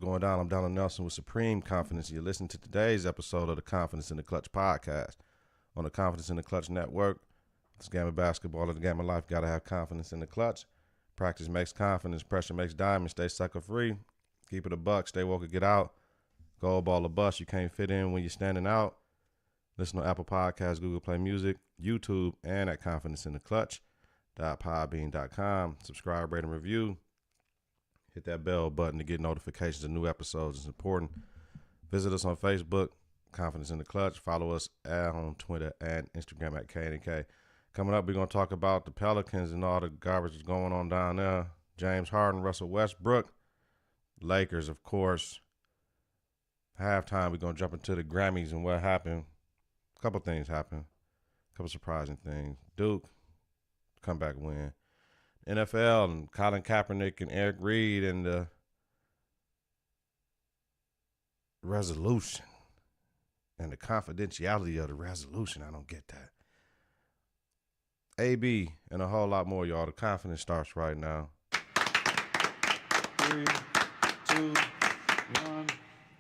going down? I'm Donald Nelson with Supreme Confidence. You're listening to today's episode of the Confidence in the Klutch podcast on the Confidence in the Klutch network. This game of basketball or the game of life, got to have confidence in the clutch. Practice makes confidence. Pressure makes diamonds. Stay sucker free. Keep it a buck. Stay woke or get out. Gold ball or bust. You can't fit in when you're standing out. Listen to Apple Podcasts, Google Play Music, YouTube, and at confidenceintheclutch.podbean.com. Subscribe, rate, and review. Hit that bell button to get notifications of new episodes. It's important. Visit us on Facebook, Confidence in the Klutch. Follow us on Twitter and Instagram at K&K. Coming up, we're going to talk about the Pelicans and all the garbage that's going on down there. James Harden, Russell Westbrook. Lakers, of course. Halftime, we're going to jump into the GRAMMYS and what happened. A couple things happened. A couple surprising things. Duke, comeback win. NFL and Colin Kaepernick and Eric Reid and the resolution and the confidentiality of the resolution. I don't get that. AB and a whole lot more, y'all. The confidence starts right now. 3, 2, 1.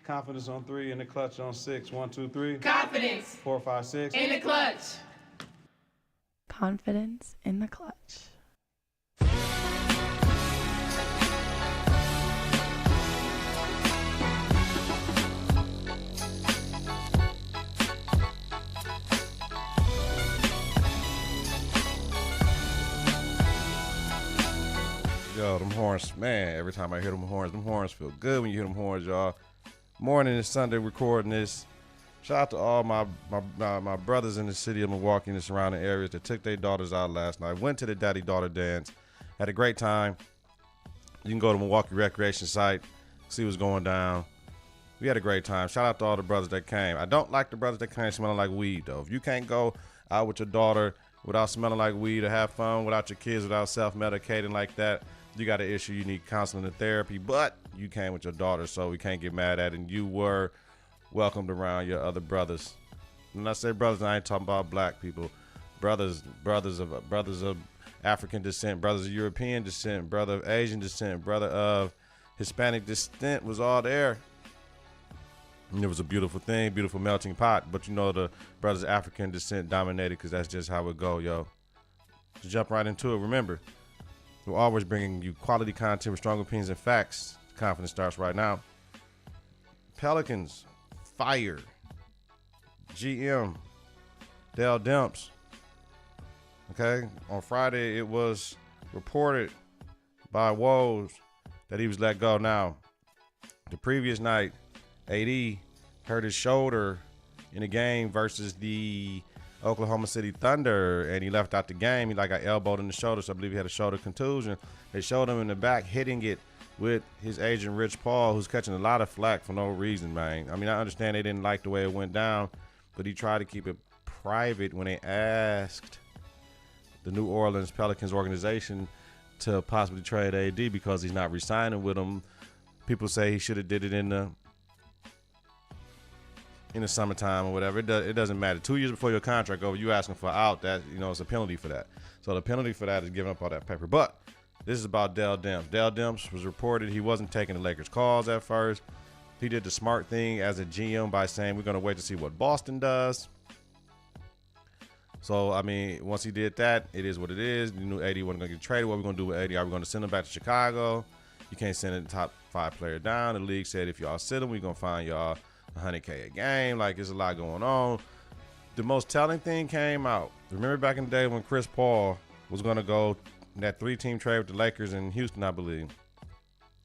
Confidence on 3 and the clutch on 6. 1, 2, 3. Confidence. 4, 5, 6. In the clutch. Confidence in the clutch. Yo, them horns, man, every time I hear them horns feel good when you hear them horns, y'all. Morning is Sunday recording this. Shout out to all my brothers in the city of Milwaukee and the surrounding areas that took their daughters out last night. Went to the daddy-daughter dance. Had a great time. You can go to Milwaukee Recreation Site, see what's going down. We had a great time. Shout out to all the brothers that came. I don't like the brothers that came smelling like weed, though. If you can't go out with your daughter without smelling like weed or have fun without your kids without self-medicating like that, you got an issue. You need counseling and therapy, but you came with your daughter, so we can't get mad at it. And you were welcomed around your other brothers. When I say brothers, I ain't talking about black people. Brothers of African descent, brothers of European descent, brother of Asian descent, brother of Hispanic descent was all there. And it was a beautiful thing, beautiful melting pot. But you know the brothers of African descent dominated because that's just how it go, yo. To jump right into it, remember, we're always bringing you quality content with strong opinions and facts. Confidence starts right now. Pelicans fire GM Demps. Okay, on Friday it was reported by Woj that he was let go. Now, the previous night, AD hurt his shoulder in a game versus the Oklahoma City Thunder, and he left out the game. He got elbowed in the shoulder, so I believe he had a shoulder contusion. They showed him in the back hitting it with his agent Rich Paul, who's catching a lot of flack for no reason, man. I mean, I understand they didn't like the way it went down, but he tried to keep it private when they asked the New Orleans Pelicans organization to possibly trade AD because he's not re-signing with them. People say he should have did it in the summertime or whatever. It doesn't matter. 2 years before your contract over, you asking for out, that, you know, it's a penalty for that. So the penalty for that is giving up all that paper. But this is about Demps. Demps was reported he wasn't taking the Lakers' calls at first. He did the smart thing as a GM by saying we're going to wait to see what Boston does. So, I mean, once he did that, it is what it is. You knew AD wasn't going to get traded. What are we going to do with AD? Are we going to send him back to Chicago? You can't send a top 5 player down. The league said if y'all sit him, we're going to find y'all $100K a game. Like, there's a lot going on. The most telling thing came out. Remember back in the day when Chris Paul was going to go in that 3-team trade with the Lakers in Houston, I believe.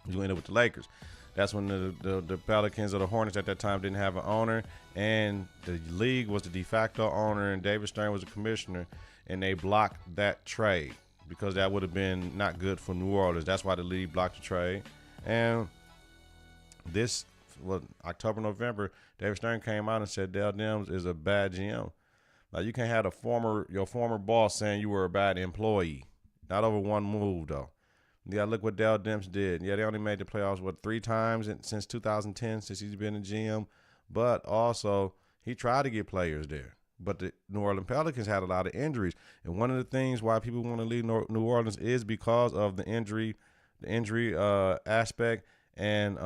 He ended up with the Lakers. That's when the Pelicans or the Hornets at that time didn't have an owner, and the league was the de facto owner, and David Stern was the commissioner, and they blocked that trade because that would have been not good for New Orleans. That's why the league blocked the trade. And this, October, November, David Stern came out and said Dell Demps is a bad GM. Now, you can't have your former boss saying you were a bad employee. Not over one move, though. Yeah, look what Dell Demps did. Yeah, they only made the playoffs, 3 times since 2010, since he's been a GM. But also, he tried to get players there. But the New Orleans Pelicans had a lot of injuries. And one of the things why people want to leave New Orleans is because of the injury aspect and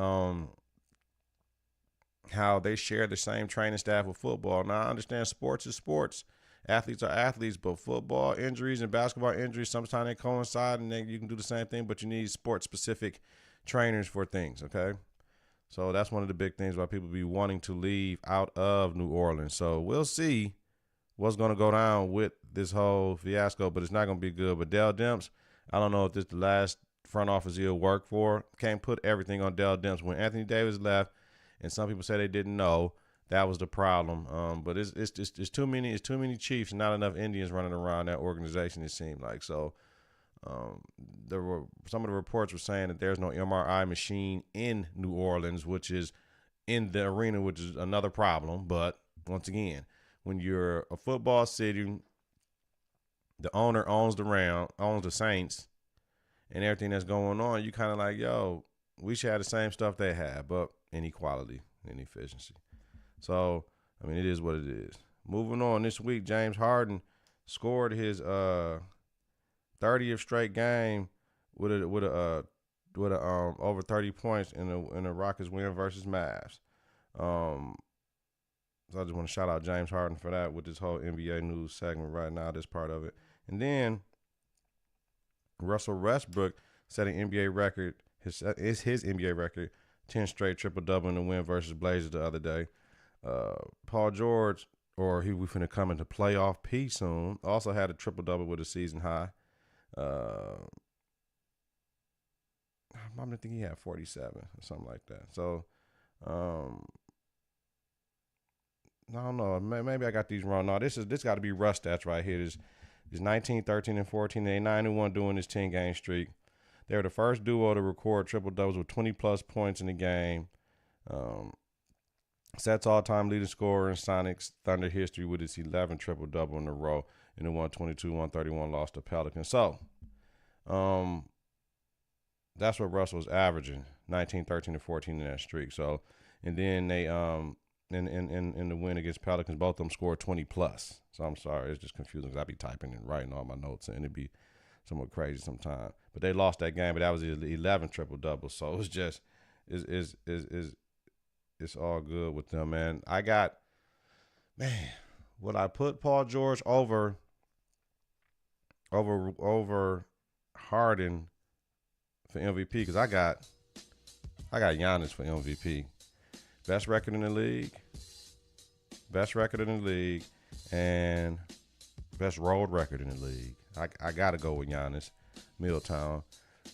how they share the same training staff with football. Now, I understand sports is sports. Athletes are athletes, but football injuries and basketball injuries, sometimes they coincide, and then you can do the same thing, but you need sport-specific trainers for things, okay? So that's one of the big things why people be wanting to leave out of New Orleans. So we'll see what's going to go down with this whole fiasco, but it's not going to be good. But Dell Demps, I don't know if this is the last front office he'll work for. Can't put everything on Dell Demps. When Anthony Davis left, and some people say they didn't know, that was the problem. But it's too many Chiefs and not enough Indians running around that organization, it seemed like. So there were some of the reports were saying that there's no MRI machine in New Orleans, which is in the arena, which is another problem. But once again, when you're a football city, the owner owns the Saints, and everything that's going on, you kind of like, yo, we should have the same stuff they have, but inequality and efficiency. So, I mean, it is what it is. Moving on, this week, James Harden scored his 30th straight game with a over 30 points in a Rockets win versus Mavs. So I just want to shout out James Harden for that with this whole NBA news segment right now, this part of it. And then Russell Westbrook set an NBA record. His NBA record, 10 straight triple-double in the win versus Blazers the other day. Paul George, we finna come into playoff P soon, also had a triple-double with a season high. I think he had 47 or something like that. So, I don't know. Maybe I got these wrong. No, this got to be Russ stats right here. This 19, 13, and 14. They 9-1 doing this 10-game streak. They were the first duo to record triple-doubles with 20-plus points in the game. Sets all-time leading scorer in Sonic's Thunder history with his 11 triple-double in a row in the 122-131 loss to Pelicans. So, that's what Russell was averaging, 19, 13, and 14 in that streak. So, and then they in the win against Pelicans, both of them scored 20-plus. So I'm sorry, it's just confusing because I be typing and writing all my notes, and it'd be somewhat crazy sometimes. But they lost that game, but that was 11 triple-doubles. So it's just it's all good with them, man. Would I put Paul George over Harden for MVP? Because I got Giannis for MVP. Best record in the league, and best road record in the league. I got to go with Giannis, Milltown.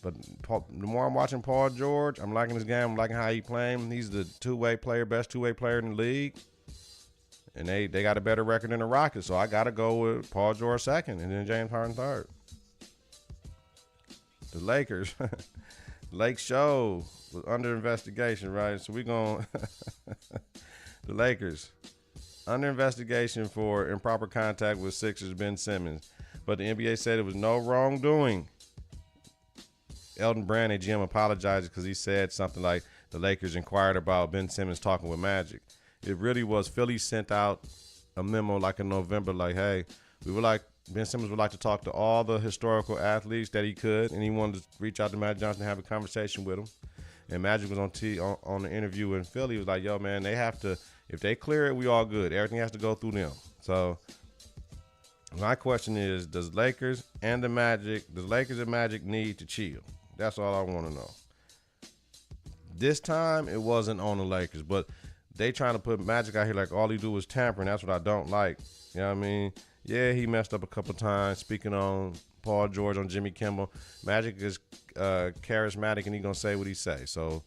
But the more I'm watching Paul George, I'm liking his game. I'm liking how he playing. He's the best two-way player in the league. And they got a better record than the Rockets, so I got to go with Paul George second and then James Harden third. The Lakers, Lake Show was under investigation, right? So we going the Lakers under investigation for improper contact with Sixers Ben Simmons, but the NBA said it was no wrongdoing. Elton Brand, a GM, apologized because he said something like the Lakers inquired about Ben Simmons talking with Magic. It really was Philly sent out a memo like in November, like, hey, Ben Simmons would like to talk to all the historical athletes that he could, and he wanted to reach out to Magic Johnson and have a conversation with him. And Magic was on the interview in Philly. He was like, yo, man, they have to, if they clear it, we all good. Everything has to go through them. So my question is, does Lakers and Magic need to chill? That's all I want to know. This time, it wasn't on the Lakers, but they trying to put Magic out here like all he do is tampering. That's what I don't like. You know what I mean? Yeah, he messed up a couple times. Speaking on Paul George on Jimmy Kimmel, Magic is charismatic and he gonna say what he say. So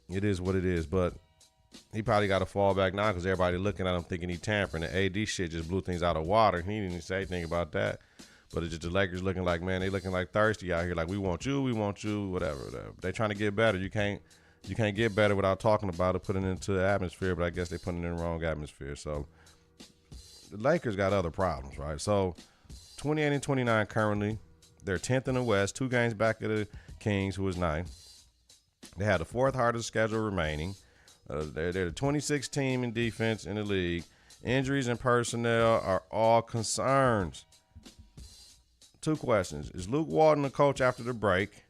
it is what it is. But he probably got to fall back now because everybody looking at him thinking he tampering. The AD shit just blew things out of water. He didn't even say anything about that. But it's just the Lakers looking like, man, they looking like thirsty out here. Like, we want you, whatever. They trying to get better. You can't get better without talking about it, putting it into the atmosphere. But I guess they putting it in the wrong atmosphere. So the Lakers got other problems, right? So 28 and 29 currently. They're 10th in the West, 2 games back of the Kings, who is 9th. They had the 4th hardest schedule remaining. They're the 26th team in defense in the league. Injuries and personnel are all concerns. 2 questions. Is Luke Walton the coach after the break?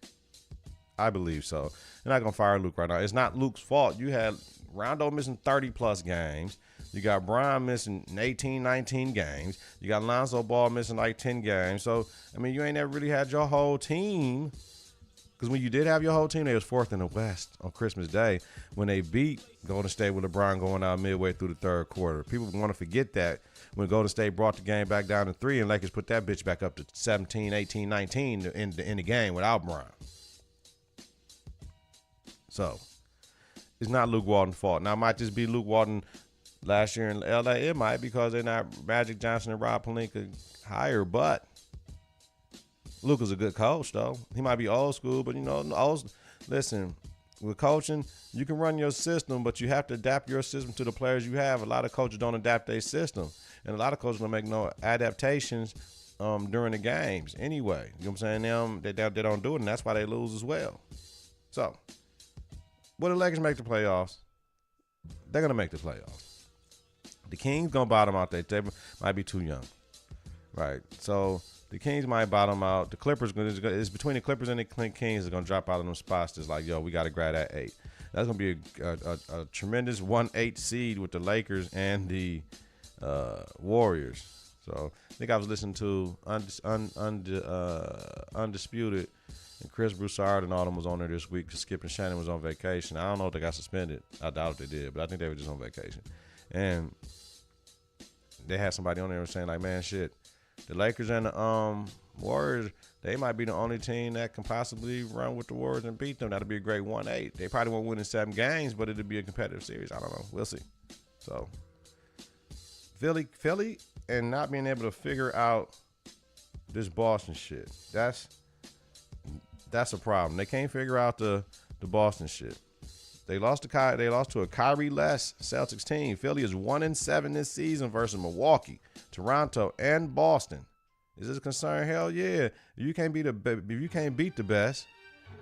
I believe so. They're not gonna fire Luke right now. It's not Luke's fault. You had Rondo missing 30 plus games. You got Brian missing 18, 19 games. You got Lonzo Ball missing like 10 games. So, I mean, you ain't never really had your whole team. Because when you did have your whole team, they was fourth in the West on Christmas Day when they beat Golden State with LeBron going out midway through the third quarter. People want to forget that when Golden State brought the game back down to 3 and Lakers put that bitch back up to 17, 18, 19 in the game without Bron. So, it's not Luke Walton's fault. Now, it might just be Luke Walton last year in LA. It might because they're not Magic Johnson and Rob Pelinka higher, but Luke is a good coach, though. He might be old school, but, listen, with coaching, you can run your system, but you have to adapt your system to the players you have. A lot of coaches don't adapt their system, and a lot of coaches don't make no adaptations during the games anyway. You know what I'm saying? They don't do it, and that's why they lose as well. So, will the Lakers make the playoffs? They're going to make the playoffs. The Kings going to bottom out. They might be too young. Right. So, the Kings might bottom out. The Clippers, it's between the Clippers and the Kings, are going to drop out of them spots. It's like, yo, we got to grab that 8. That's going to be a tremendous 1-8 seed with the Lakers and the Warriors. So, I think I was listening to Undisputed, and Chris Broussard and all them was on there this week because Skip and Shannon was on vacation. I don't know if they got suspended. I doubt they did, but I think they were just on vacation. And they had somebody on there saying, like, man, shit, the Lakers and the Warriors, they might be the only team that can possibly run with the Warriors and beat them. That'll be a great 1-8. They probably won't win in 7 games, but it'll be a competitive series. I don't know. We'll see. So, Philly and not being able to figure out this Boston shit, that's a problem. They can't figure out the Boston shit. They lost to a Kyrie-less Celtics team. Philly is 1-7 this season versus Milwaukee, Toronto, and Boston. Is this a concern? Hell yeah. If you can't beat the best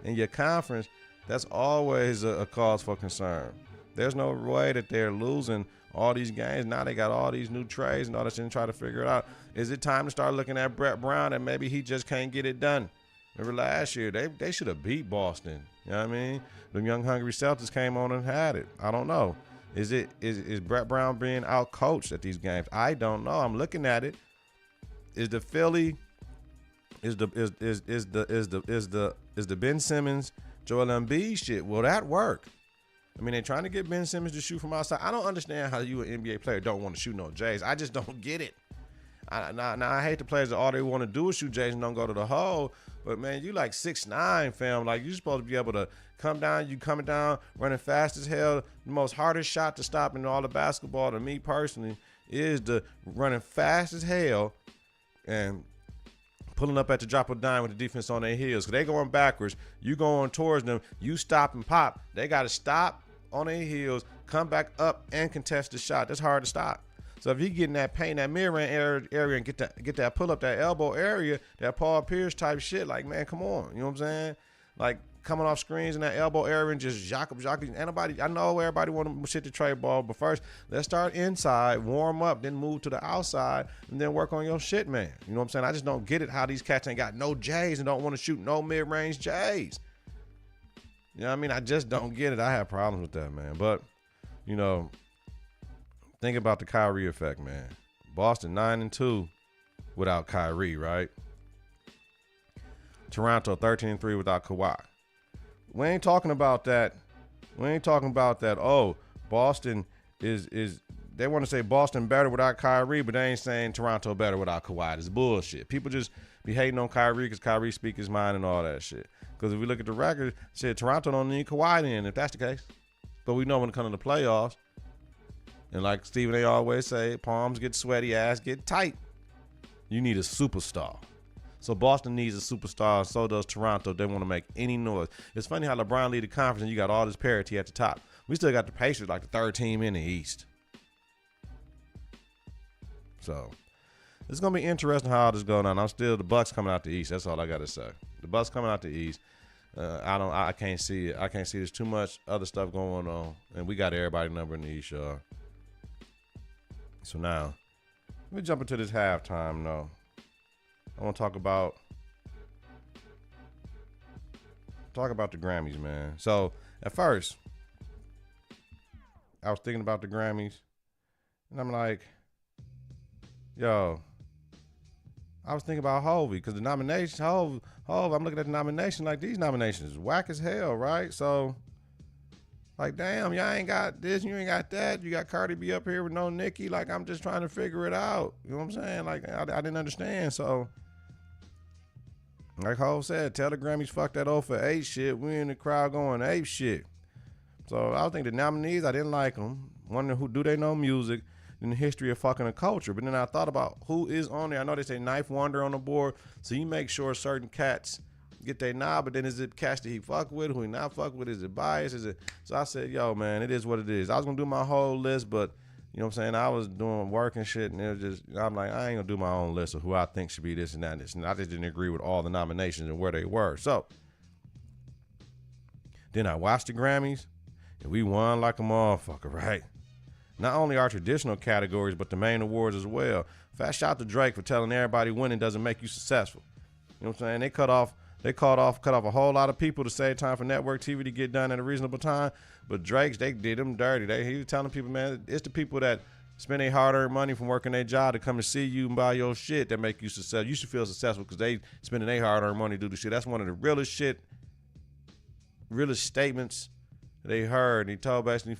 in your conference, that's always a cause for concern. There's no way that they're losing all these games. Now they got all these new trades and all that shit and try to figure it out. Is it time to start looking at Brett Brown and maybe he just can't get it done? Remember last year, they should have beat Boston. You know what I mean? The young hungry Celtics came on and had it. I don't know. Is Brett Brown being out coached at these games? I don't know. I'm looking at it. Is the Ben Simmons, Joel Embiid shit? Will that work? I mean, they're trying to get Ben Simmons to shoot from outside. I don't understand how you, an NBA player, don't want to shoot no J's. I just don't get it. Now I hate the players that all they want to do is shoot J's and don't go to the hole. But, man, you like 6'9", fam. Like, you're supposed to be able to come down. You coming down, running fast as hell. The most hardest shot to stop in all the basketball, to me personally, is the running fast as hell and pulling up at the drop of dime with the defense on their heels. Because they going backwards. You going towards them. You stop and pop. They got to stop on their heels, come back up, and contest the shot. That's hard to stop. So if you get in that paint, that mid-range area and get that pull up, that elbow area, that Paul Pierce type shit, like, man, come on. You know what I'm saying? Like, coming off screens in that elbow area and just jock up. I know everybody want to shit the trade ball, but first, let's start inside, warm up, then move to the outside, and then work on your shit, man. You know what I'm saying? I just don't get it how these cats ain't got no J's and don't want to shoot no mid-range J's. You know what I mean? I just don't get it. I have problems with that, man. But, you know, think about the Kyrie effect, man. Boston 9-2 without Kyrie, right? Toronto 13-3 without Kawhi. We ain't talking about that. Oh, Boston is they want to say Boston better without Kyrie, but they ain't saying Toronto better without Kawhi. It's bullshit. People just be hating on Kyrie because Kyrie speak his mind and all that shit. Because if we look at the record, shit, Toronto don't need Kawhi then, if that's the case. But we know when it comes to the playoffs, and like Stephen A. always say, palms get sweaty, ass get tight. You need a superstar. So Boston needs a superstar, so does Toronto. They want to make any noise. It's funny how LeBron lead the conference and you got all this parity at the top. We still got the Pacers like the third team in the East. So it's gonna be interesting how this going on. I'm still the Bucks coming out the East. That's all I gotta say. The Bucks coming out the East. I can't see it. I can't see there's too much other stuff going on, and we got everybody number in the East, y'all. So now let me jump into this halftime though. I want to talk about talk about the Grammys, man. So at first, I was thinking about the Grammys, and I'm like, yo, I was thinking about Hovey because the nominations, Hov, I'm looking at the nomination like these nominations whack as hell, right? So, like, damn, y'all ain't got this, you ain't got that. You got Cardi B up here with no Nicki. Like, I'm just trying to figure it out. You know what I'm saying? Like, I didn't understand. So, like Hov said, tell the Grammys fuck that 0 for 8 shit. We in the crowd going ape shit. So I was thinking the nominees, I didn't like them. Wondering who do they know music in the history of fucking a culture. But then I thought about who is on there. I know they say Knife Wonder on the board, so you make sure certain cats get their nod. But then is it cats that he fuck with, who he not fuck with? Is it bias? Is it? So I said, yo, man, it is what it is. I was gonna do my whole list, but you know what I'm saying? I was doing work and shit, and it was just, I'm like, I ain't gonna do my own list of who I think should be this and that and this. And I just didn't agree with all the nominations and where they were. So then I watched the Grammys. And we won like a motherfucker, right? Not only our traditional categories, but the main awards as well. Fast shout to Drake for telling everybody winning doesn't make you successful. You know what I'm saying? They cut off a whole lot of people to save time for network TV to get done at a reasonable time. But Drake's, they did them dirty. He was telling people, man, it's the people that spend their hard-earned money from working their job to come and see you and buy your shit that make you successful. You should feel successful because they spending their hard-earned money to do the shit. That's one of the realest statements they heard. He told basically,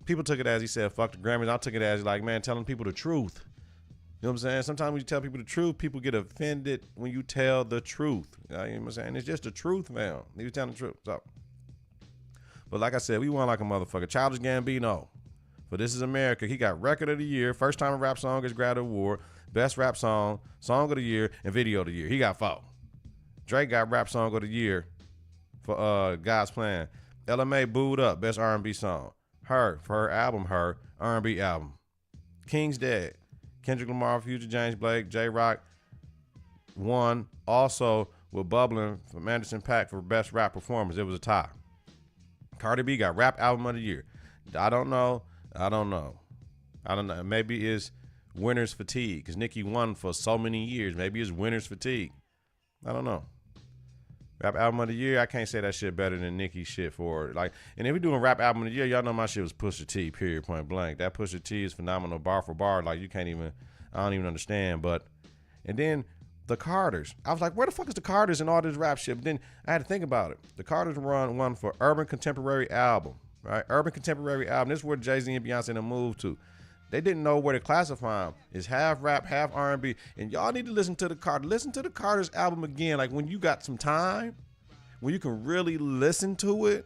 people took it as he said, fuck the Grammys. I took it as like, man, telling people the truth. You know what I'm saying? Sometimes when you tell people the truth, people get offended when you tell the truth. You know what I'm saying? It's just the truth, man. He was telling the truth. So, but like I said, we won like a motherfucker. Childish Gambino, for This Is America, he got Record of the Year, First Time a Rap Song has grabbed an award, Best Rap Song, Song of the Year, and Video of the Year. He got 4. Drake got Rap Song of the Year for God's Plan. LMA booed up, Best R&B Song. Her, for her album, Her, R&B album. King's Dead. Kendrick Lamar, Future, James Blake, J-Rock won also with Bubbling from Anderson .Paak for Best Rap Performance. It was a tie. Cardi B got Rap Album of the Year. I don't know. Maybe it's winner's fatigue because Nicki won for so many years. Maybe it's winner's fatigue. I don't know. Rap Album of the Year, I can't say that shit better than Nicki's shit for it. Like, and if we doing Rap Album of the Year, y'all know my shit was Pusha T, period, point blank. That Pusha T is phenomenal bar for bar. Like, I don't even understand. But, and then the Carters. I was like, where the fuck is the Carters and all this rap shit? But then I had to think about it. The Carters won for Urban Contemporary Album, right? Urban Contemporary Album. This is where Jay-Z and Beyonce done moved to. They didn't know where to classify them. It's half rap, half R&B. And y'all need to listen to the Carters. Listen to the Carters album again. Like when you got some time, when you can really listen to it.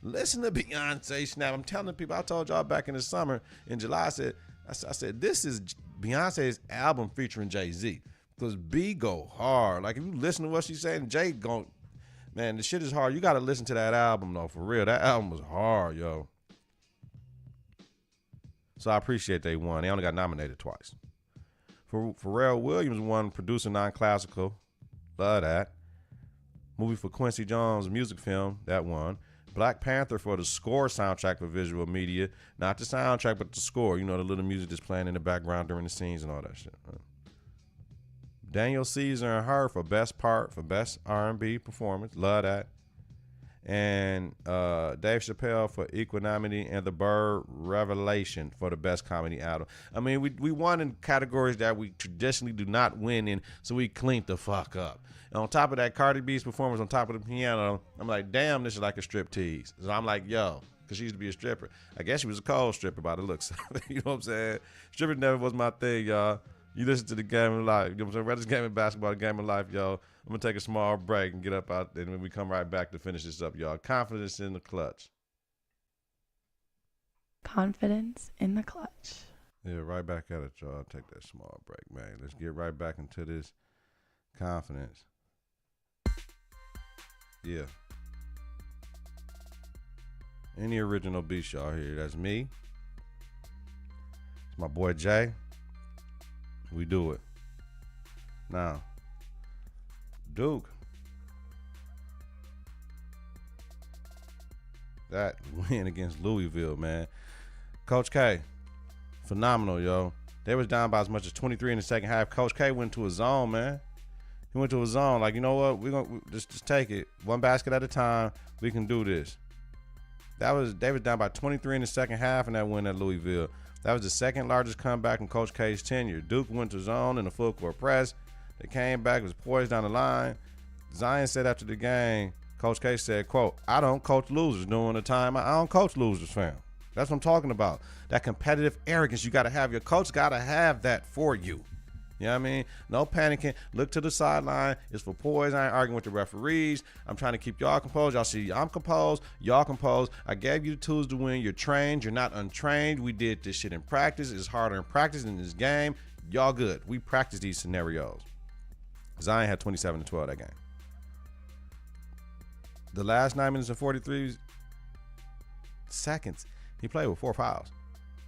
Listen to Beyonce Snap. I'm telling people, I told y'all back in the summer, in July, I said, this is Beyonce's album featuring Jay-Z. Because B go hard. Like if you listen to what she's saying, Jay go, man, the shit is hard. You got to listen to that album though, for real. That album was hard, yo. So I appreciate they won. They only got nominated twice. Pharrell Williams won Producer Non-Classical. Love that. Movie for Quincy Jones, music film, that won. Black Panther for the score soundtrack for visual media. Not the soundtrack, but the score. You know, the little music that's playing in the background during the scenes and all that shit. Right? Daniel Caesar and Her for best part, for best R&B performance. Love that. And Dave Chappelle for Equanimity and The Bird Revelation for the best comedy album. I mean, we won in categories that we traditionally do not win in, so we cleaned the fuck up. And on top of that, Cardi B's performance on top of the piano, I'm like, damn, this is like a strip tease. So I'm like, yo, because she used to be a stripper. I guess she was a cold stripper by the looks of it. You know what I'm saying? Stripping never was my thing, y'all. You listen to the Game of Life. You know what I'm saying? Whether it's Game of Basketball, the Game of Life, yo. I'm going to take a small break and get up out there, and then we come right back to finish this up, y'all. Confidence in the clutch. Confidence in the clutch. Yeah, right back at it, y'all. Take that small break, man. Let's get right back into this confidence. Yeah. Any original beats y'all hear? That's me. It's my boy Jay. We do it. Now, Duke. That win against Louisville, man. Coach K, phenomenal, yo. They was down by as much as 23 in the second half. Coach K went to a zone, man. He went to a zone like, you know what? We're gonna just take it one basket at a time. We can do this. They was down by 23 in the second half in that win at Louisville. That was the second largest comeback in Coach K's tenure. Duke went to zone in the full court press. They came back, was poised down the line. Zion said after the game, Coach K said, quote, I don't coach losers during the time. I don't coach losers, fam. That's what I'm talking about. That competitive arrogance you got to have. Your coach got to have that for you. You know what I mean? No panicking. Look to the sideline. It's for poise. I ain't arguing with the referees. I'm trying to keep y'all composed. Y'all see I'm composed. Y'all composed. I gave you the tools to win. You're trained. You're not untrained. We did this shit in practice. It's harder in practice than this game. Y'all good. We practice these scenarios. Zion had 27 to 12 that game. The last 9 minutes and 43 seconds, he played with 4 fouls.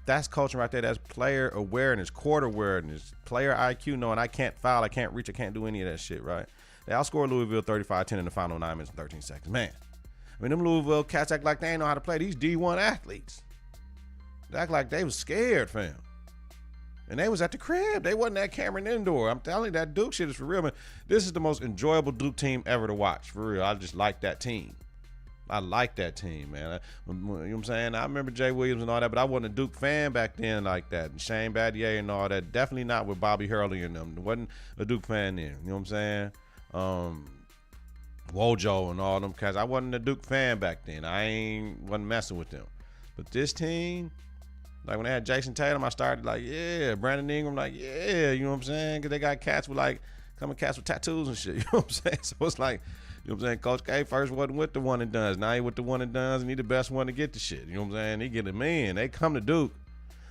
That's coaching right there. That's player awareness, court awareness, player IQ, knowing I can't foul, I can't reach, I can't do any of that shit, right? They outscored Louisville 35-10 in the final 9 minutes and 13 seconds. Man, I mean, them Louisville cats act like they ain't know how to play. These D1 athletes. They act like they was scared, fam. And they was at the crib. They wasn't at Cameron Indoor. I'm telling you, that Duke shit is for real, man. This is the most enjoyable Duke team ever to watch, for real. I just like that team. I like that team, man. You know what I'm saying? I remember Jay Williams and all that, but I wasn't a Duke fan back then like that. And Shane Battier and all that. Definitely not with Bobby Hurley and them. Wasn't a Duke fan then. You know what I'm saying? Wojo and all them cats. I wasn't a Duke fan back then. Wasn't messing with them. But this team, like when they had Jason Tatum, I started like, yeah. Brandon Ingram, like, yeah. You know what I'm saying? Because they got cats with cats with tattoos and shit. You know what I'm saying? So it's like, you know what I'm saying? Coach K first wasn't with the one and dones. Now he with the one and dones, and he the best one to get the shit. You know what I'm saying? He get them in. They come to Duke.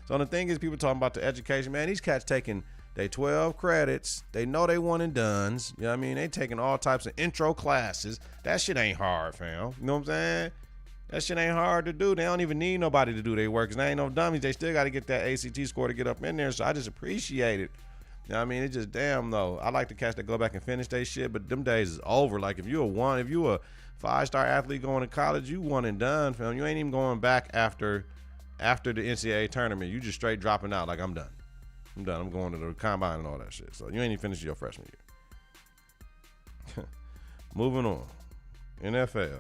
So the thing is, people talking about the education, man, these cats taking they 12 credits. They know they one and dones. You know what I mean? They taking all types of intro classes. That shit ain't hard, fam. You know what I'm saying? That shit ain't hard to do. They don't even need nobody to do their work, because they ain't no dummies. They still got to get that ACT score to get up in there. So I just appreciate it. You know what I mean? It's just damn though. I like the cats that go back and finish their shit, but them days is over. Like if you a 5-star athlete going to college, you one and done, fam. You ain't even going back after the NCAA tournament. You just straight dropping out like I'm done. I'm going to the combine and all that shit. So you ain't even finished your freshman year. Moving on. NFL.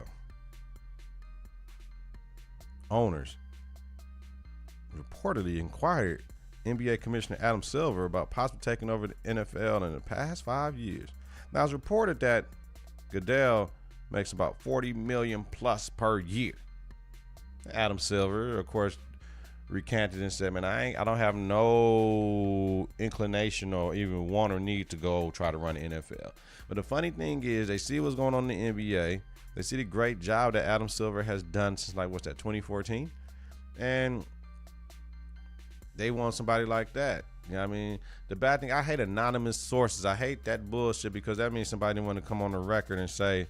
Owners reportedly inquired NBA Commissioner Adam Silver about possibly taking over the NFL in the past 5 years. Now, it's reported that Goodell makes about $40 million plus per year. Adam Silver, of course, recanted and said, man, I don't have no inclination or even want or need to go try to run the NFL. But the funny thing is, they see what's going on in the NBA. They see the great job that Adam Silver has done since 2014. And they want somebody like that. You know what I mean? The bad thing, I hate anonymous sources. I hate that bullshit, because that means somebody didn't want to come on the record and say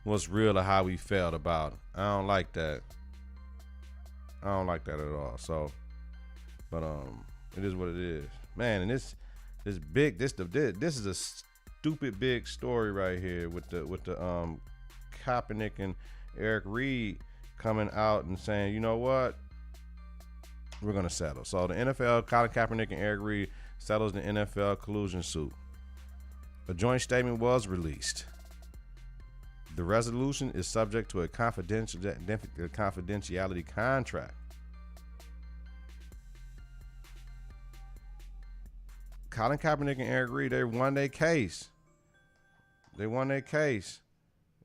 what's real or how we felt about it. I don't like that. I don't like that at all. So, but it is what it is, man. And this is a stupid big story right here with the Kaepernick and Eric Reid coming out and saying, you know what? We're going to settle. So the NFL, Colin Kaepernick and Eric Reid settles the NFL collusion suit. A joint statement was released. The resolution is subject to a confidentiality contract. Colin Kaepernick and Eric Reid, they won their case.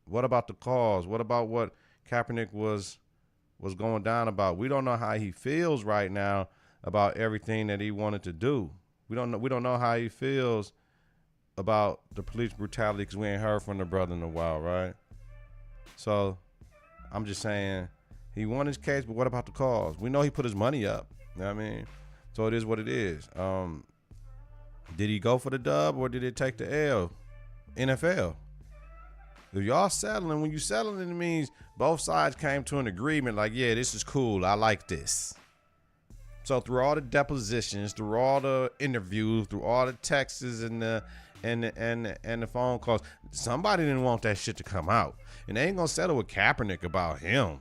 What about the cause? What about what Kaepernick was going down about? We don't know how he feels right now about everything that he wanted to do. We don't know how he feels about the police brutality, because we ain't heard from the brother in a while, right? So I'm just saying, he won his case, but what about the cause? We know he put his money up. You know what I mean? So it is what it is. Did he go for the dub, or did it take the L? NFL. If y'all settling, when you settling, it means both sides came to an agreement like, yeah, this is cool. I like this. So through all the depositions, through all the interviews, through all the texts and the phone calls, somebody didn't want that shit to come out. And they ain't gonna settle with Kaepernick about him.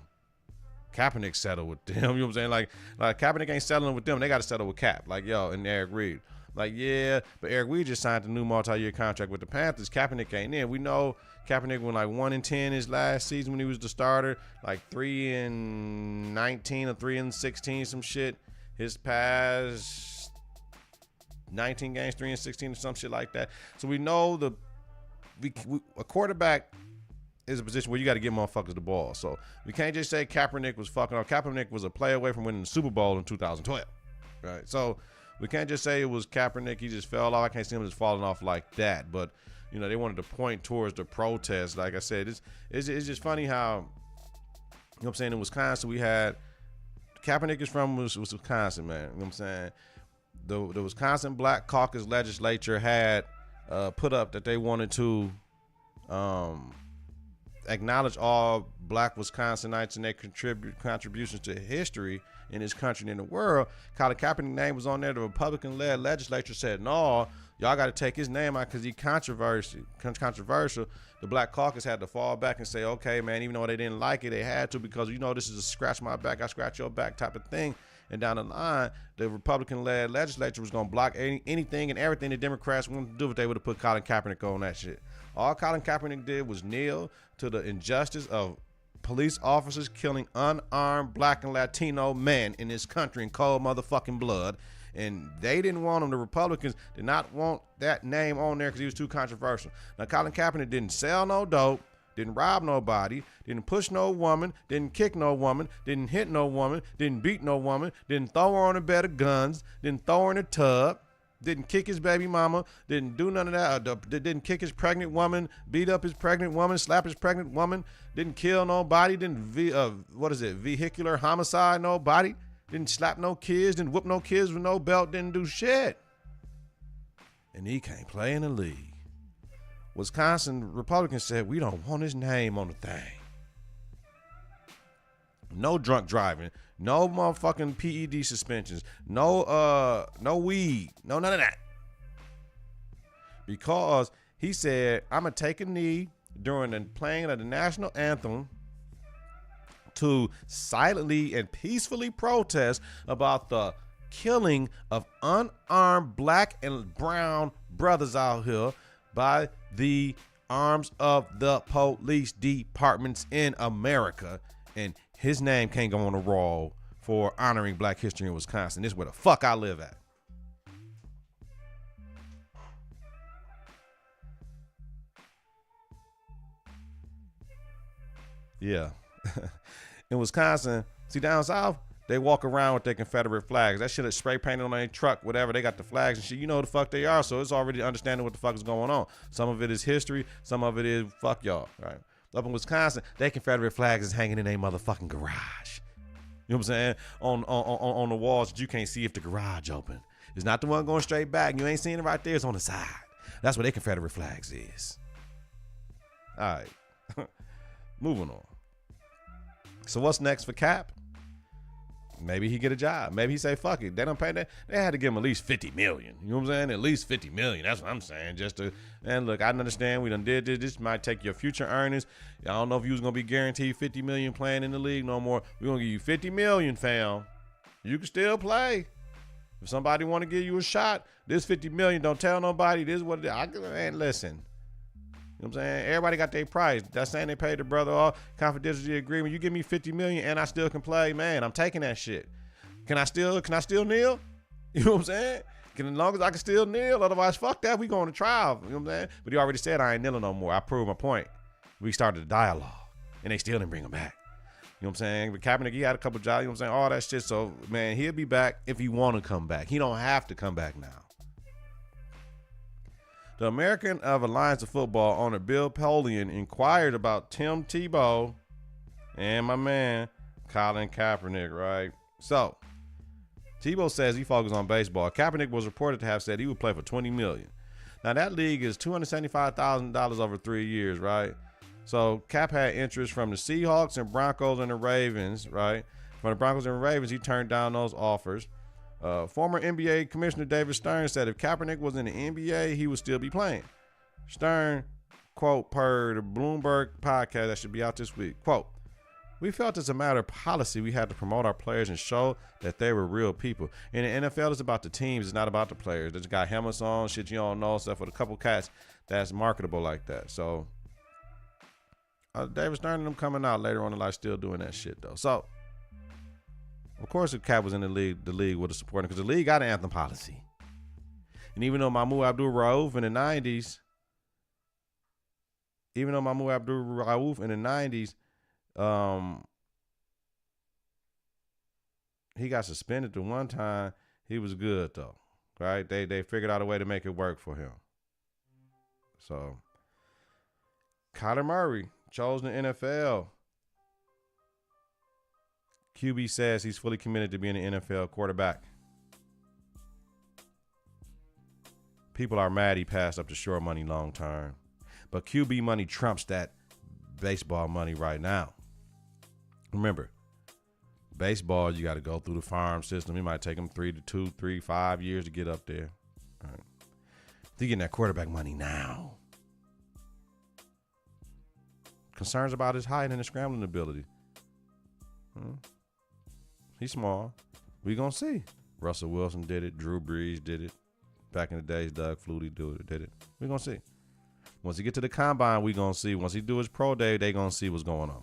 Kaepernick settled with them. You know what I'm saying? Like Kaepernick ain't settling with them. They got to settle with Cap. Like, yo, and Eric Reid. Like, yeah, but Eric, we just signed a new multi-year contract with the Panthers. Kaepernick ain't in. We know Kaepernick went like 1-10 his last season when he was the starter, like 3-19 or 3-16, some shit. His past 19 games, 3-16 or some shit like that. So we know a quarterback is a position where you got to give motherfuckers the ball. So we can't just say Kaepernick was fucking up. Kaepernick was a play away from winning the Super Bowl in 2012, right? So we can't just say it was Kaepernick. He just fell off. I can't see him just falling off like that. But, you know, they wanted to point towards the protest. Like I said, it's just funny how, you know what I'm saying, in Wisconsin we had, Kaepernick is from Wisconsin, man. You know what I'm saying? The Wisconsin Black Caucus legislature had put up that they wanted to acknowledge all black Wisconsinites and their contributions to history in this country and in the world. Colin Kaepernick's name was on there. The Republican-led legislature said, no, y'all got to take his name out because he's controversial. The Black Caucus had to fall back and say, okay, man, even though they didn't like it, they had to, because, you know, this is a scratch my back, I scratch your back type of thing. And down the line, the Republican-led legislature was going to block anything and everything the Democrats wanted to do if they would have put Colin Kaepernick on that shit. All Colin Kaepernick did was kneel to the injustice of police officers killing unarmed black and Latino men in this country in cold motherfucking blood. And they didn't want him. The Republicans did not want that name on there because he was too controversial. Now, Colin Kaepernick didn't sell no dope, didn't rob nobody, didn't push no woman, didn't kick no woman, didn't hit no woman, didn't beat no woman, didn't throw her on a bed of guns, didn't throw her in a tub, didn't kick his baby mama, didn't do none of that, didn't kick his pregnant woman, beat up his pregnant woman, slap his pregnant woman, didn't kill nobody, didn't vehicular homicide nobody, didn't slap no kids, didn't whoop no kids with no belt, didn't do shit. And he can't play in the league. Wisconsin Republicans said, we don't want his name on the thing. No drunk driving, no motherfucking PED suspensions, no weed, no none of that. Because he said, I'm gonna take a knee during the playing of the national anthem to silently and peacefully protest about the killing of unarmed black and brown brothers out here by the arms of the police departments in America. And his name can't go on the roll for honoring black history in Wisconsin. This is where the fuck I live at. Yeah. In Wisconsin, see, down south, they walk around with their Confederate flags. That shit is spray painted on their truck, whatever. They got the flags and shit. You know the fuck they are, so it's already understanding what the fuck is going on. Some of it is history. Some of it is fuck y'all, right? Up in Wisconsin, their Confederate flags is hanging in their motherfucking garage. You know what I'm saying? On the walls that you can't see if the garage open. It's not the one going straight back. You ain't seeing it right there. It's on the side. That's what their Confederate flags is. All right. Moving on. So what's next for Cap? Maybe he get a job. Maybe he say, fuck it. They don't pay that. They had to give him at least $50 million. You know what I'm saying? At least $50 million. That's what I'm saying. Just to, and look, I understand we done did this. This might take your future earnings. I don't know if you was going to be guaranteed $50 million playing in the league no more. We're going to give you $50 million, fam. You can still play. If somebody want to give you a shot, this $50 million, don't tell nobody. This is what it is. Man, listen. You know what I'm saying? Everybody got their price. That's saying they paid the brother off. Confidentiality agreement. You give me $50 million and I still can play. Man, I'm taking that shit. Can I still kneel? You know what I'm saying? As long as I can still kneel. Otherwise, fuck that. We going to trial. You know what I'm saying? But he already said I ain't kneeling no more. I proved my point. We started a dialogue and they still didn't bring him back. You know what I'm saying? But Kaepernick, he had a couple jobs. You know what I'm saying? All that shit. So, man, he'll be back if he want to come back. He don't have to come back now. The American of Alliance of Football owner Bill Polian inquired about Tim Tebow and my man Colin Kaepernick, right? So, Tebow says he focuses on baseball. Kaepernick was reported to have said he would play for $20 million. Now, that league is $275,000 over 3 years, right? So, Cap had interest from the Seahawks and Broncos and the Ravens, right? From the Broncos and the Ravens, he turned down those offers. Former NBA Commissioner David Stern said if Kaepernick was in the NBA, he would still be playing. Stern, quote, per the Bloomberg podcast that should be out this week, quote, We felt as a matter of policy, we had to promote our players and show that they were real people. In the NFL, it's about the teams. It's not about the players. They just got helmets on, shit you don't know, stuff with a couple cats that's marketable like that. So David Stern and them coming out later on in life still doing that shit, though. So, of course, if Cat was in the league would have supported him because the league got an anthem policy. And even though Mahmoud Abdul-Rauf in the 90s, he got suspended the one time. He was good though, right? They figured out a way to make it work for him. So, Kyler Murray chosen the NFL. QB says he's fully committed to being an NFL quarterback. People are mad he passed up the short money long term, but QB money trumps that baseball money right now. Remember, baseball, you got to go through the farm system. It might take them 5 years to get up there. All right. They're getting that quarterback money now. Concerns about his height and his scrambling ability. He's small. We gonna see. Russell Wilson did it. Drew Brees did it. Back in the days, Doug Flutie did it. We gonna see. Once he get to the combine, we gonna see. Once he do his pro day, they gonna see what's going on.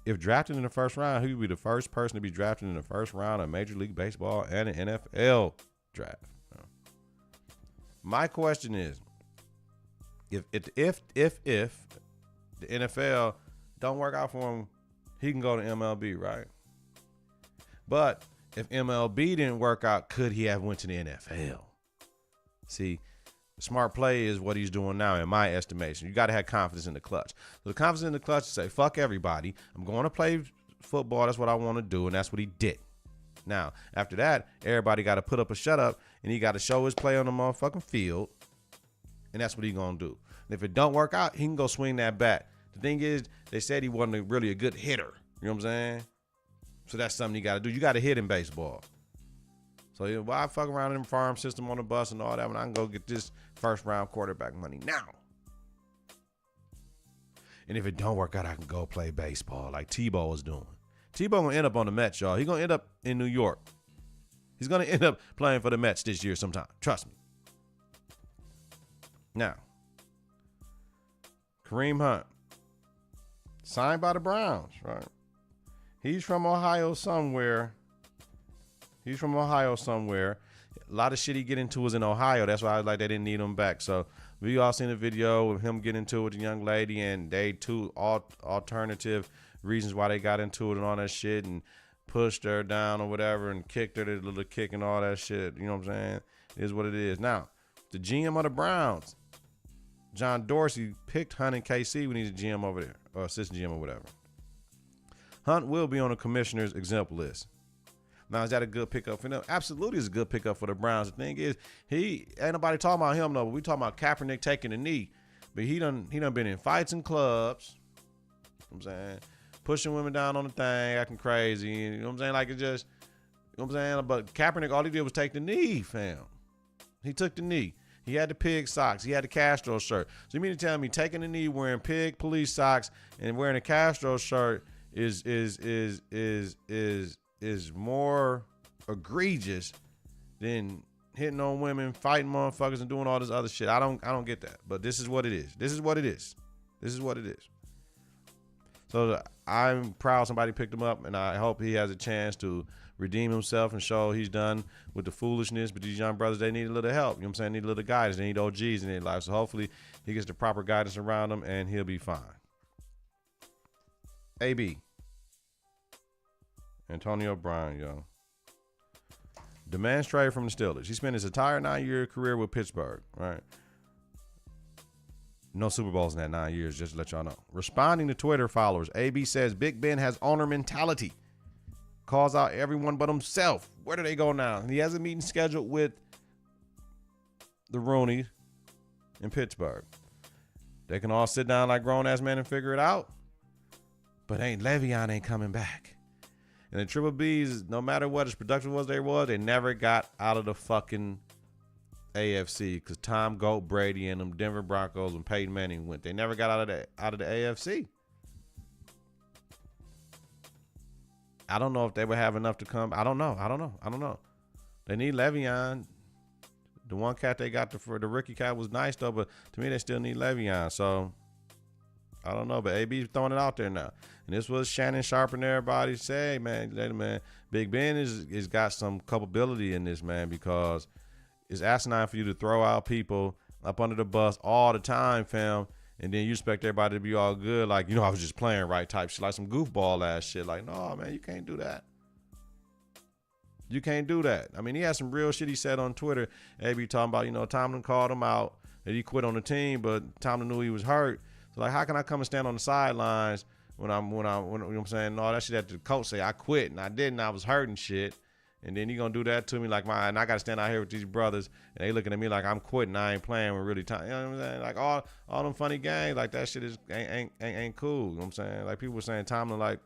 If drafted in the first round, he would be the first person to be drafted in the first round of Major League Baseball and an NFL draft. My question is, if the NFL don't work out for him, he can go to MLB, right? But if MLB didn't work out, could he have went to the NFL? See, smart play is what he's doing now, in my estimation. You got to have confidence in the clutch. So the confidence in the clutch to say, fuck everybody. I'm going to play football. That's what I want to do. And that's what he did. Now, after that, everybody got to put up a shut up and he got to show his play on the motherfucking field. And that's what he going to do. And if it don't work out, he can go swing that bat. The thing is, they said he wasn't really a good hitter. You know what I'm saying? So that's something you got to do. You got to hit in baseball. So why fuck around in the farm system on the bus and all that when I can go get this first round quarterback money now? And if it don't work out, I can go play baseball like Tebow is doing. Tebow gonna end up on the Mets, y'all. He gonna end up in New York. He's gonna end up playing for the Mets this year sometime. Trust me. Now, Kareem Hunt, signed by the Browns, right? He's from Ohio somewhere. A lot of shit he get into was in Ohio. That's why I was like, they didn't need him back. So we all seen a video of him getting into it with the young lady, and they two alternative reasons why they got into it and all that shit, and pushed her down or whatever and kicked her, did a little kick and all that shit. You know what I'm saying? It is what it is. Now, the GM of the Browns, John Dorsey, picked Hunt and KC when he's a GM over there, or assistant GM or whatever. Hunt will be on the commissioner's exempt list. Now, is that a good pickup for them? Absolutely, it's a good pickup for the Browns. The thing is, ain't nobody talking about him, though. But we talking about Kaepernick taking a knee. But he done been in fights and clubs. You know what I'm saying? Pushing women down on the thing, acting crazy. You know what I'm saying? Like, it just, you know what I'm saying? But Kaepernick, all he did was take the knee, fam. He took the knee. He had the pig socks. He had the Castro shirt. So you mean to tell me taking the knee, wearing pig police socks, and wearing a Castro shirt is more egregious than hitting on women, fighting motherfuckers, and doing all this other shit? I don't get that. But this is what it is. This is what it is. So I'm proud somebody picked him up, and I hope he has a chance to redeem himself and show he's done with the foolishness. But these young brothers, they need a little help. You know what I'm saying? They need a little guidance. They need OGs in their life. So hopefully he gets the proper guidance around them, and he'll be fine. AB. Antonio Brown, yo. Demands trade from the Steelers. He spent his entire 9-year career with Pittsburgh, right? No Super Bowls in that 9 years, just to let y'all know. Responding to Twitter followers, AB says Big Ben has owner mentality. Calls out everyone but himself. Where do they go now? He has a meeting scheduled with the Rooney in Pittsburgh. They can all sit down like grown-ass men and figure it out. But Le'Veon ain't coming back. And the Triple B's, no matter what as productive as they never got out of the fucking AFC because Tom Goat Brady and them Denver Broncos and Peyton Manning went. They never got out of the AFC. I don't know if they would have enough to come. I don't know. They need Le'Veon. The one cat they got for the rookie cat was nice though, but to me they still need Le'Veon. So I don't know, but AB's throwing it out there now. And this was Shannon Sharp and everybody say, hey, man, Big Ben is got some culpability in this, man, because it's asinine for you to throw out people up under the bus all the time, fam, and then you expect everybody to be all good, like, I was just playing right type shit, like some goofball ass shit. Like, no, man, you can't do that. You can't do that. I mean, he had some real shit he said on Twitter. AB talking about, Tomlin called him out that he quit on the team, but Tomlin knew he was hurt. So like, how can I come and stand on the sidelines when I'm saying, no, that shit that the coach say I quit and I didn't, I was hurt and shit. And then you gonna do that to me like and I gotta stand out here with these brothers and they looking at me like I'm quitting, I ain't playing with really time. You know what I'm saying? Like all them funny games, like that shit ain't cool. You know what I'm saying? Like people were saying Tomlin like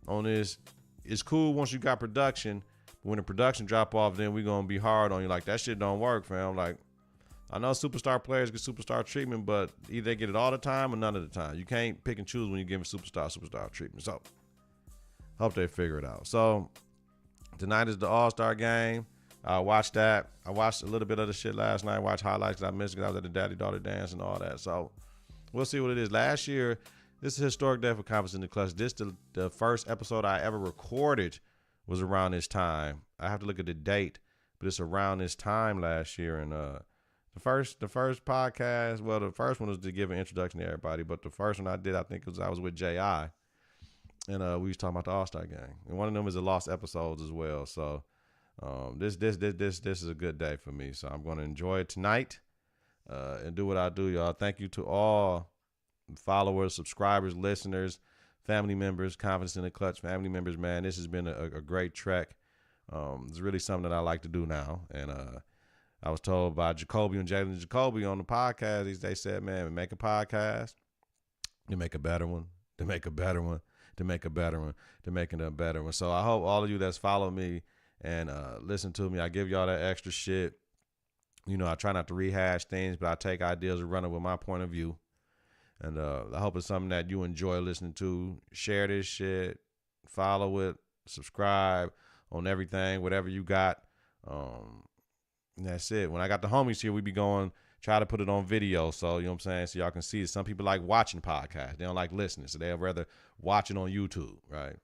on this, it's cool once you got production. But when the production drop off, then we gonna be hard on you. Like that shit don't work, fam. Like I know superstar players get superstar treatment, but either they get it all the time or none of the time. You can't pick and choose when you're giving superstar treatment. So hope they figure it out. So tonight is the All-Star game. I watched that. I watched a little bit of the shit last night. Watched highlights that I missed because I was at the daddy-daughter dance and all that. So we'll see what it is. Last year, this is a historic day for Confidence in the Clutch. This the first episode I ever recorded was around this time. I have to look at the date, but it's around this time last year. And the first podcast, well, the first one was to give an introduction to everybody, but the first one I did, I think, I was with J.I., and we was talking about the All-Star game. And one of them is the lost episodes as well. So this is a good day for me. So I'm going to enjoy it tonight and do what I do, y'all. Thank you to all followers, subscribers, listeners, family members, Confidence in the Clutch family members, man. This has been a great trek. It's really something that I like to do now. And I was told by Jacoby and Jalen Jacoby on the podcast, they said, man, make a podcast, to make a better one, to make a better one, to make a better one, to make it a better one. So I hope all of you that's followed me and listen to me, I give y'all that extra shit. I try not to rehash things, but I take ideas and run it with my point of view. And I hope it's something that you enjoy listening to. Share this shit, follow it, subscribe on everything, whatever you got. And that's it. When I got the homies here, we be going, try to put it on video. So, you know what I'm saying? So y'all can see it. Some people like watching podcasts. They don't like listening. So they'll rather watch it on YouTube, right?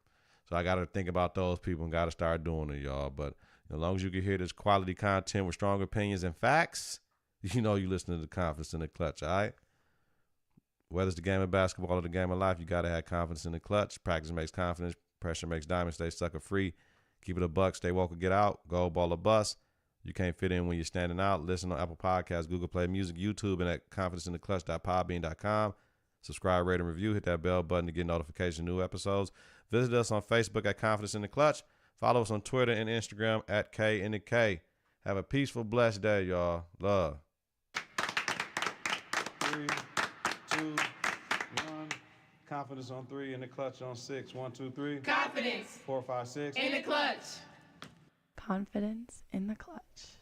So I got to think about those people and got to start doing it, y'all. But as long as you can hear this quality content with strong opinions and facts, you listening to Confidence in the Clutch, all right? Whether it's the game of basketball or the game of life, you got to have confidence in the clutch. Practice makes confidence. Pressure makes diamonds. Stay sucker free. Keep it a buck. Stay woke or get out. Gold ball or bust. You can't fit in when you're standing out. Listen on Apple Podcasts, Google Play Music, YouTube, and at confidenceintheclutch.podbean.com. Subscribe, rate, and review. Hit that bell button to get notifications of new episodes. Visit us on Facebook at Confidence in the Clutch. Follow us on Twitter and Instagram at K in the K. Have a peaceful, blessed day, y'all. Love. 3, 2, 1. Confidence on 3, in the clutch on 6. 1, 2, 3. Confidence 4, 5, 6. in the clutch. Confidence in the Clutch.